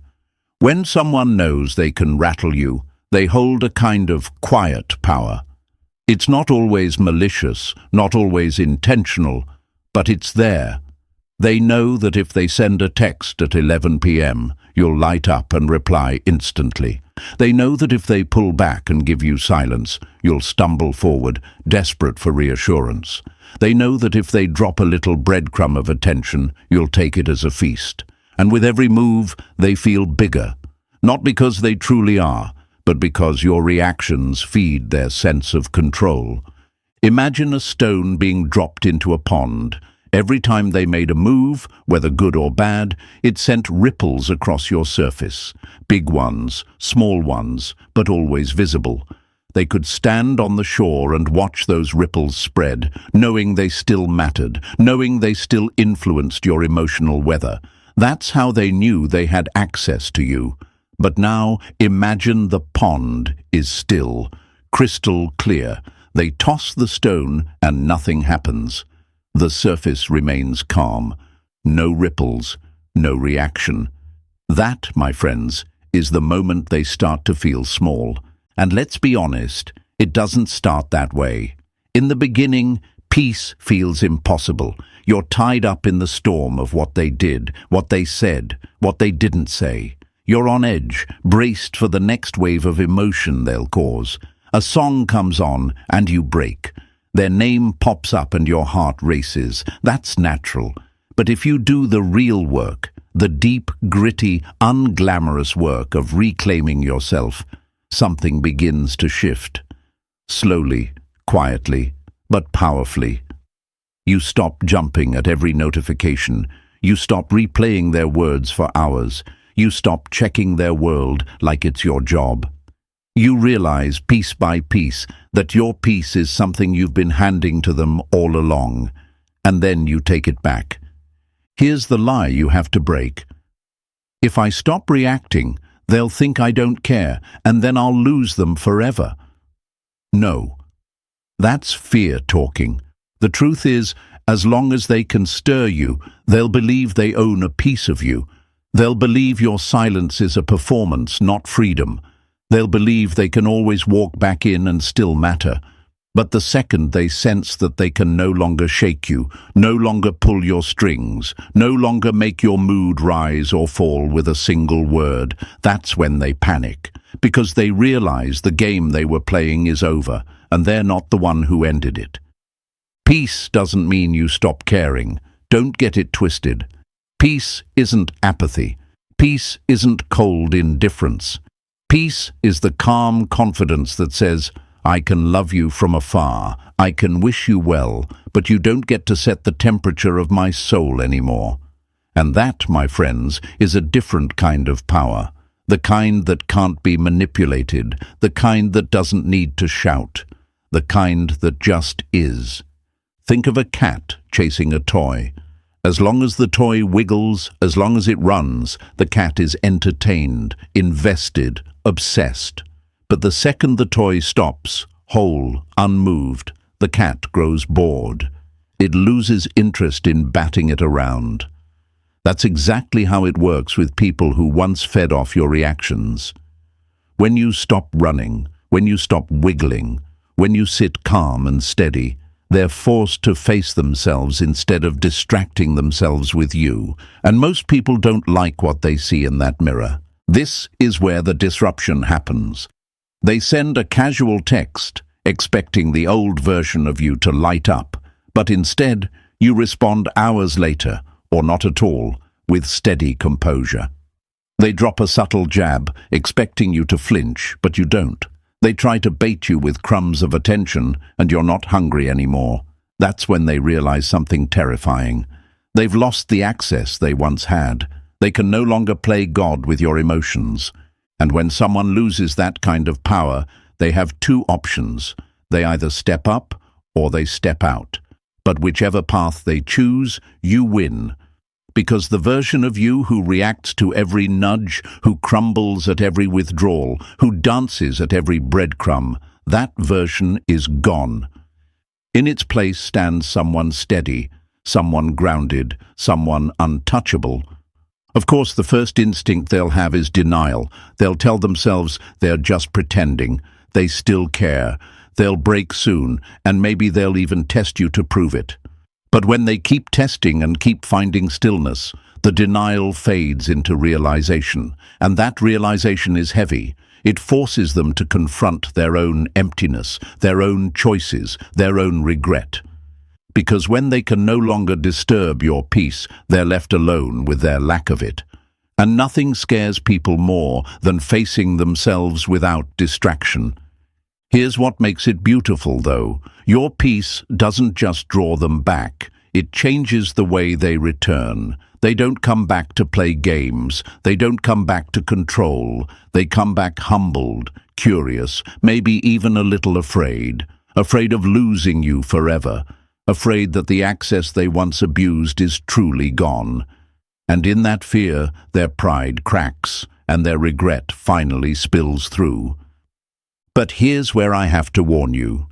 When someone knows they can rattle you, they hold a kind of quiet power. It's not always malicious, not always intentional, but it's there. They know that if they send a text at 11 p.m., you'll light up and reply instantly. They know that if they pull back and give you silence, you'll stumble forward, desperate for reassurance. They know that if they drop a little breadcrumb of attention, you'll take it as a feast. And with every move, they feel bigger. Not because they truly are, but because your reactions feed their sense of control. Imagine a stone being dropped into a pond. Every time they made a move, whether good or bad, it sent ripples across your surface. Big ones, small ones, but always visible. They could stand on the shore and watch those ripples spread, knowing they still mattered, knowing they still influenced your emotional weather. That's how they knew they had access to you. But now, imagine the pond is still, crystal clear. They toss the stone and nothing happens. The surface remains calm. No ripples, no reaction. That, my friends, is the moment they start to feel small. And let's be honest, it doesn't start that way. In the beginning, peace feels impossible. You're tied up in the storm of what they did, what they said, what they didn't say. You're on edge, braced for the next wave of emotion they'll cause. A song comes on and you break. Their name pops up and your heart races. That's natural. But if you do the real work, the deep, gritty, unglamorous work of reclaiming yourself, something begins to shift. Slowly, quietly, but powerfully. You stop jumping at every notification. You stop replaying their words for hours. You stop checking their world like it's your job. You realize, piece by piece, that your peace is something you've been handing to them all along, and then you take it back. Here's the lie you have to break. If I stop reacting, they'll think I don't care, and then I'll lose them forever. No. That's fear talking. The truth is, as long as they can stir you, they'll believe they own a piece of you. They'll believe your silence is a performance, not freedom. They'll believe they can always walk back in and still matter. But the second they sense that they can no longer shake you, no longer pull your strings, no longer make your mood rise or fall with a single word, that's when they panic, because they realize the game they were playing is over, and they're not the one who ended it. Peace doesn't mean you stop caring. Don't get it twisted. Peace isn't apathy. Peace isn't cold indifference. Peace is the calm confidence that says, I can love you from afar, I can wish you well, but you don't get to set the temperature of my soul anymore. And that, my friends, is a different kind of power. The kind that can't be manipulated, the kind that doesn't need to shout, the kind that just is. Think of a cat chasing a toy. As long as the toy wiggles, as long as it runs, the cat is entertained, invested, obsessed. But the second the toy stops, whole, unmoved, the cat grows bored. It loses interest in batting it around. That's exactly how it works with people who once fed off your reactions. When you stop running, when you stop wiggling, when you sit calm and steady, they're forced to face themselves instead of distracting themselves with you. And most people don't like what they see in that mirror. This is where the disruption happens. They send a casual text, expecting the old version of you to light up, but instead you respond hours later, or not at all, with steady composure. They drop a subtle jab, expecting you to flinch, but you don't. They try to bait you with crumbs of attention, and you're not hungry anymore. That's when they realize something terrifying. They've lost the access they once had. They can no longer play God with your emotions. And when someone loses that kind of power, they have two options. They either step up or they step out. But whichever path they choose, you win. Because the version of you who reacts to every nudge, who crumbles at every withdrawal, who dances at every breadcrumb, that version is gone. In its place stands someone steady, someone grounded, someone untouchable. Of course, the first instinct they'll have is denial. They'll tell themselves they're just pretending. They still care. They'll break soon, and maybe they'll even test you to prove it. But when they keep testing and keep finding stillness, the denial fades into realization, and that realization is heavy. It forces them to confront their own emptiness, their own choices, their own regret. Because when they can no longer disturb your peace, they're left alone with their lack of it. And nothing scares people more than facing themselves without distraction. Here's what makes it beautiful, though. Your peace doesn't just draw them back. It changes the way they return. They don't come back to play games. They don't come back to control. They come back humbled, curious, maybe even a little afraid. Afraid of losing you forever. Afraid that the access they once abused is truly gone. And in that fear, their pride cracks, and their regret finally spills through. But here's where I have to warn you.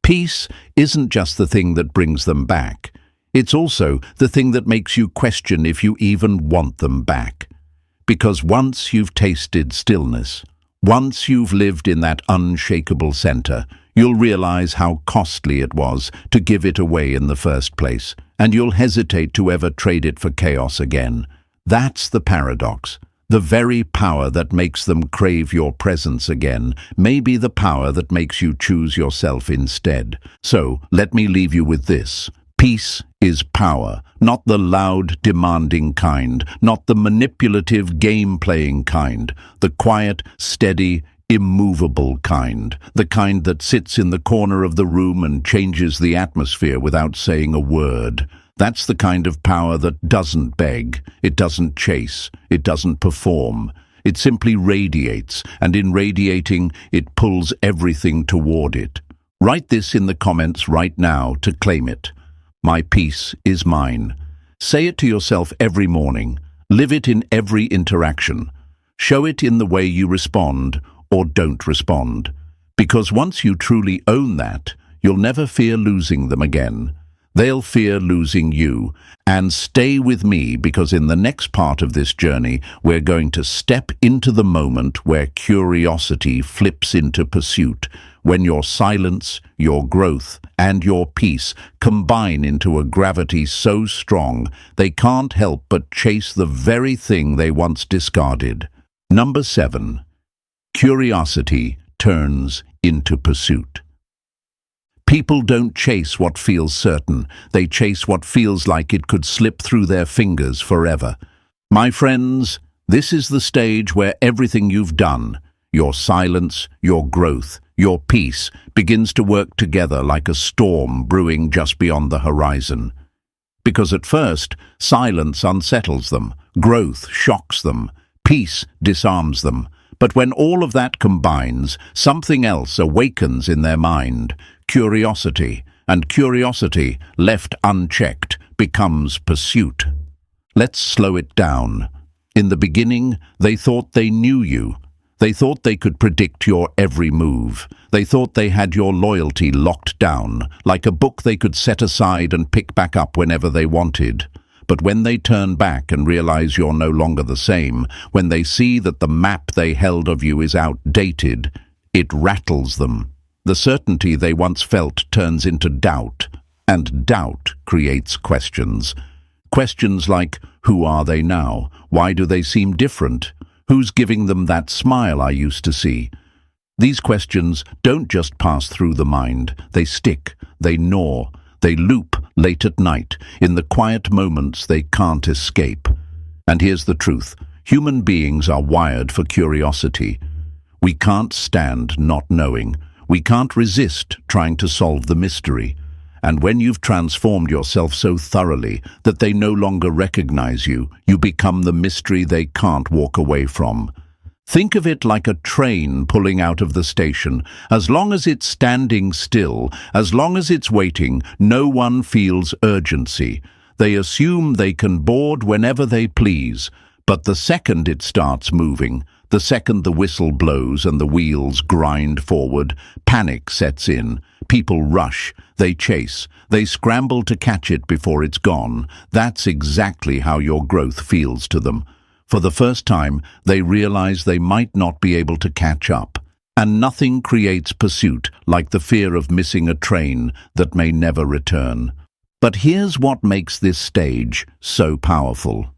Peace isn't just the thing that brings them back. It's also the thing that makes you question if you even want them back. Because once you've tasted stillness, once you've lived in that unshakable center, you'll realize how costly it was to give it away in the first place, and you'll hesitate to ever trade it for chaos again. That's the paradox. The very power that makes them crave your presence again may be the power that makes you choose yourself instead. So, let me leave you with this. Peace is power, not the loud, demanding kind, not the manipulative, game-playing kind, the quiet, steady, immovable kind, the kind that sits in the corner of the room and changes the atmosphere without saying a word. That's the kind of power that doesn't beg, it doesn't chase, it doesn't perform. It simply radiates, and in radiating, it pulls everything toward it. Write this in the comments right now to claim it. My peace is mine. Say it to yourself every morning. Live it in every interaction. Show it in the way you respond or don't respond. Because once you truly own that, you'll never fear losing them again. They'll fear losing you. And stay with me, because in the next part of this journey, we're going to step into the moment where curiosity flips into pursuit, when your silence, your growth, and your peace combine into a gravity so strong they can't help but chase the very thing they once discarded. Number 7. Curiosity turns into pursuit. People don't chase what feels certain, they chase what feels like it could slip through their fingers forever. My friends, this is the stage where everything you've done, your silence, your growth, your peace, begins to work together like a storm brewing just beyond the horizon. Because at first, silence unsettles them, growth shocks them, peace disarms them. But when all of that combines, something else awakens in their mind, curiosity, and curiosity, left unchecked, becomes pursuit. Let's slow it down. In the beginning, they thought they knew you. They thought they could predict your every move. They thought they had your loyalty locked down, like a book they could set aside and pick back up whenever they wanted. But when they turn back and realize you're no longer the same, when they see that the map they held of you is outdated, it rattles them. The certainty they once felt turns into doubt, and doubt creates questions. Questions like, who are they now? Why do they seem different? Who's giving them that smile I used to see? These questions don't just pass through the mind, they stick, they gnaw, they loop late at night, in the quiet moments they can't escape. And here's the truth, human beings are wired for curiosity. We can't stand not knowing. We can't resist trying to solve the mystery. And when you've transformed yourself so thoroughly that they no longer recognize you, you become the mystery they can't walk away from. Think of it like a train pulling out of the station. As long as it's standing still, as long as it's waiting, no one feels urgency. They assume they can board whenever they please. But the second it starts moving, the second the whistle blows and the wheels grind forward, panic sets in. People rush, they chase, they scramble to catch it before it's gone. That's exactly how your growth feels to them. For the first time, they realize they might not be able to catch up. And nothing creates pursuit like the fear of missing a train that may never return. But here's what makes this stage so powerful.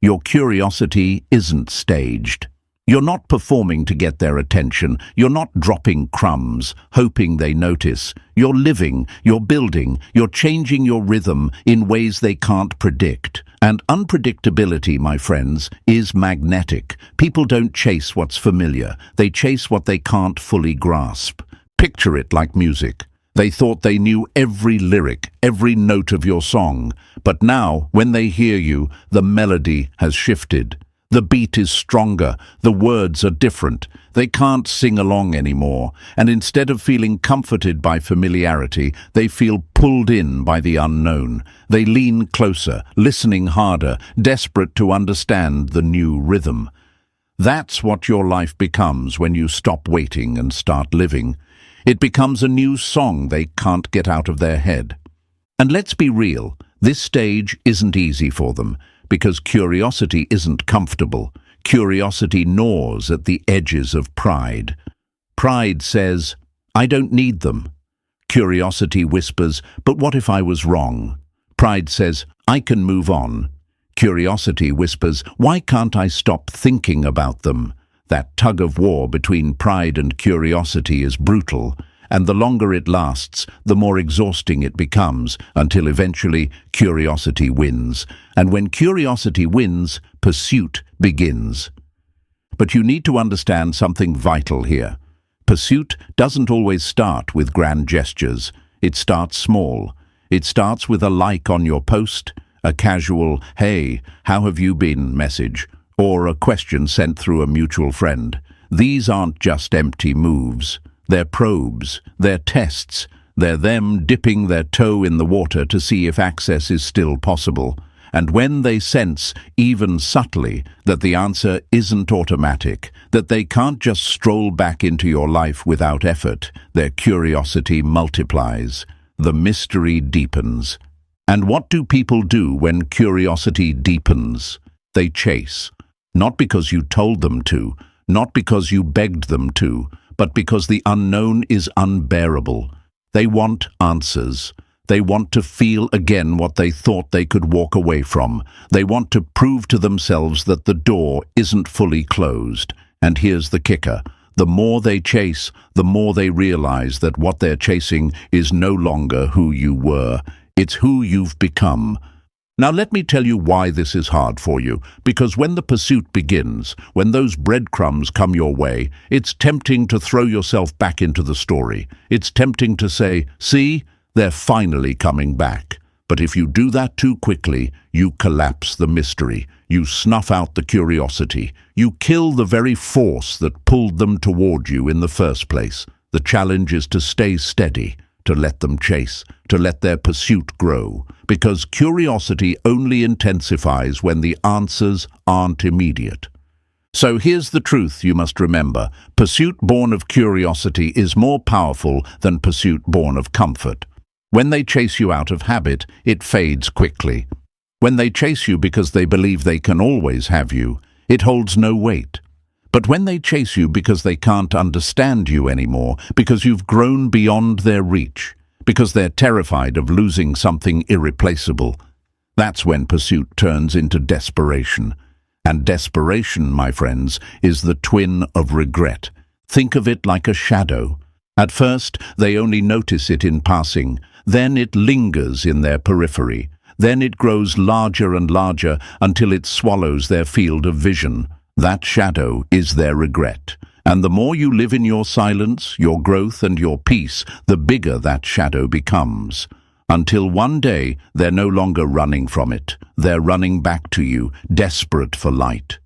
Your curiosity isn't staged. You're not performing to get their attention. You're not dropping crumbs, hoping they notice. You're living, you're building, you're changing your rhythm in ways they can't predict. And unpredictability, my friends, is magnetic. People don't chase what's familiar. They chase what they can't fully grasp. Picture it like music. They thought they knew every lyric, every note of your song. But now, when they hear you, the melody has shifted. The beat is stronger, the words are different. They can't sing along anymore, and instead of feeling comforted by familiarity, they feel pulled in by the unknown. They lean closer, listening harder, desperate to understand the new rhythm. That's what your life becomes when you stop waiting and start living. It becomes a new song they can't get out of their head. And let's be real, this stage isn't easy for them. Because curiosity isn't comfortable. Curiosity gnaws at the edges of pride. Pride says, I don't need them. Curiosity whispers, but what if I was wrong? Pride says, I can move on. Curiosity whispers, why can't I stop thinking about them? That tug of war between pride and curiosity is brutal. And the longer it lasts, the more exhausting it becomes, until eventually curiosity wins. And when curiosity wins, pursuit begins. But you need to understand something vital here. Pursuit doesn't always start with grand gestures. It starts small. It starts with a like on your post, a casual, hey, how have you been message, or a question sent through a mutual friend. These aren't just empty moves. They're probes, they're tests, they're them dipping their toe in the water to see if access is still possible. And when they sense, even subtly, that the answer isn't automatic, that they can't just stroll back into your life without effort, their curiosity multiplies. The mystery deepens. And what do people do when curiosity deepens? They chase. Not because you told them to, not because you begged them to, but because the unknown is unbearable. They want answers. They want to feel again what they thought they could walk away from. They want to prove to themselves that the door isn't fully closed. And here's the kicker. The more they chase, the more they realize that what they're chasing is no longer who you were. It's who you've become. Now let me tell you why this is hard for you, because when the pursuit begins, when those breadcrumbs come your way, it's tempting to throw yourself back into the story. It's tempting to say, see, they're finally coming back. But if you do that too quickly, you collapse the mystery. You snuff out the curiosity. You kill the very force that pulled them toward you in the first place. The challenge is to stay steady, to let them chase, to let their pursuit grow, because curiosity only intensifies when the answers aren't immediate. So here's the truth you must remember. Pursuit born of curiosity is more powerful than pursuit born of comfort. When they chase you out of habit, it fades quickly. When they chase you because they believe they can always have you, it holds no weight. But when they chase you because they can't understand you anymore, because you've grown beyond their reach, because they're terrified of losing something irreplaceable, that's when pursuit turns into desperation. And desperation, my friends, is the twin of regret. Think of it like a shadow. At first, they only notice it in passing. Then it lingers in their periphery. Then it grows larger and larger until it swallows their field of vision. That shadow is their regret. And the more you live in your silence, your growth and your peace, the bigger that shadow becomes. Until one day, they're no longer running from it. They're running back to you, desperate for light.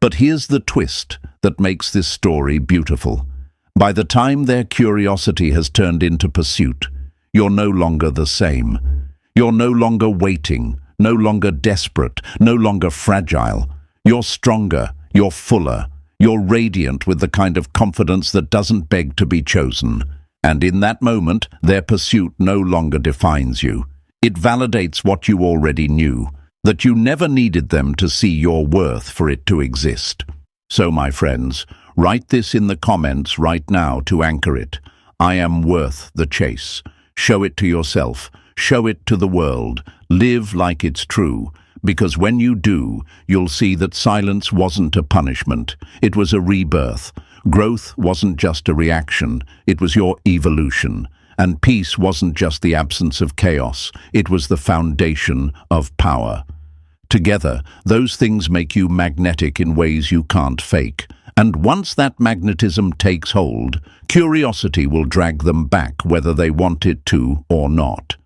But here's the twist that makes this story beautiful. By the time their curiosity has turned into pursuit, you're no longer the same. You're no longer waiting, no longer desperate, no longer fragile. You're stronger, you're fuller, you're radiant with the kind of confidence that doesn't beg to be chosen. And in that moment, their pursuit no longer defines you. It validates what you already knew, that you never needed them to see your worth for it to exist. So, my friends, write this in the comments right now to anchor it. I am worth the chase. Show it to yourself. Show it to the world. Live like it's true. Because when you do, you'll see that silence wasn't a punishment. It was a rebirth. Growth wasn't just a reaction. It was your evolution. And peace wasn't just the absence of chaos. It was the foundation of power. Together, those things make you magnetic in ways you can't fake. And once that magnetism takes hold, curiosity will drag them back whether they want it to or not.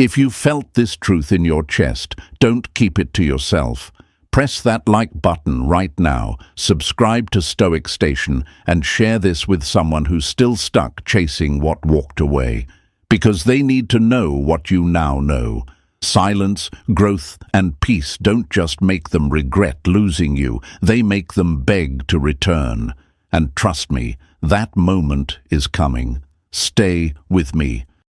If you felt this truth in your chest, don't keep it to yourself. Press that like button right now, subscribe to Stoic Station, and share this with someone who's still stuck chasing what walked away. Because they need to know what you now know. Silence, growth, and peace don't just make them regret losing you, they make them beg to return. And trust me, that moment is coming. Stay with me.